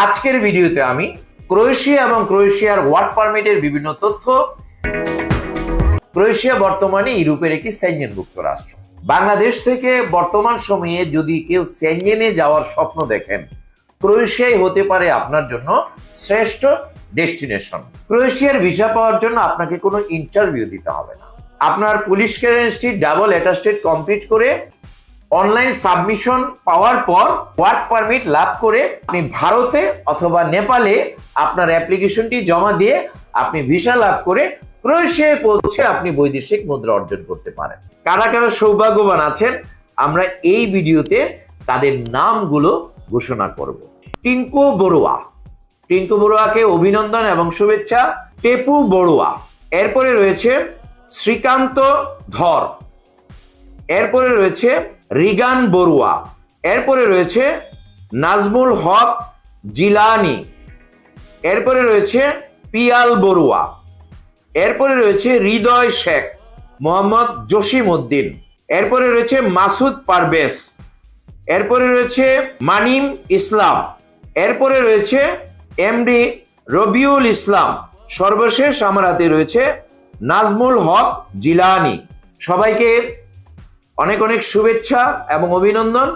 আজকের ভিডিওতে আমি ক্রোয়েশিয়া এবং ক্রোয়েশিয়ার ওয়ার্ক পারমিটের বিভিন্ন তথ্য। ক্রোয়েশিয়া বর্তমানে ইউরোপের একটি সেনজেনভুক্ত রাষ্ট্র। বাংলাদেশ থেকে বর্তমান সময়ে যদি কেউ সেনজেনে যাওয়ার স্বপ্ন দেখেন, ক্রোয়েশিয়াই হতে পারে আপনার জন্য শ্রেষ্ঠ ডেস্টিনেশন। ক্রোয়েশিয়ার ভিসা পাওয়ার জন্য আপনাকে কোনো ইন্টারভিউ দিতে হবে না। আপনার পুলিশ ক্লিয়ারেন্সটি ডাবল অ্যাটাস্টেড কমপ্লিট করে অনলাইন সাবমিশন পাওয়ার পর ওয়ার্ক পারমিট লাভ করে আপনি ভারতে অথবা নেপালে আপনার অ্যাপ্লিকেশনটি জমা দিয়ে আপনি ভিসা লাভ করে ক্রোয়েশিয়ায় পৌঁছে আপনি বৈদেশিক মুদ্রা অর্জন করতে পারেন। কারা কারা সৌভাগ্যবান আছেন আমরা এই ভিডিওতে তাদের নামগুলো ঘোষণা করব। টিঙ্কু বড়ুয়া, টিঙ্কু বড়ুয়াকে অভিনন্দন এবং শুভেচ্ছা। টেপু বড়ুয়া, এরপরে রয়েছে শ্রীকান্ত ধর, এরপরে রয়েছে রিগান বড়ুয়া, এরপরে রয়েছে নাজমুল হক জিলানি, এরপরে রয়েছে পিয়াল বড়ুয়া, এরপরে রয়েছে হৃদয় শেখ, মোহাম্মদ জসিম উদ্দিন, এরপরে রয়েছে মাসুদ পারভেজ, এরপরে রয়েছে মানিম ইসলাম, এরপরে রয়েছে এমডি রবিউল ইসলাম, সর্বশেষ আমার হাতে রয়েছে নাজমুল হক জিলানি। সবাইকে অনেক অনেক শুভেচ্ছা এবং অভিনন্দন।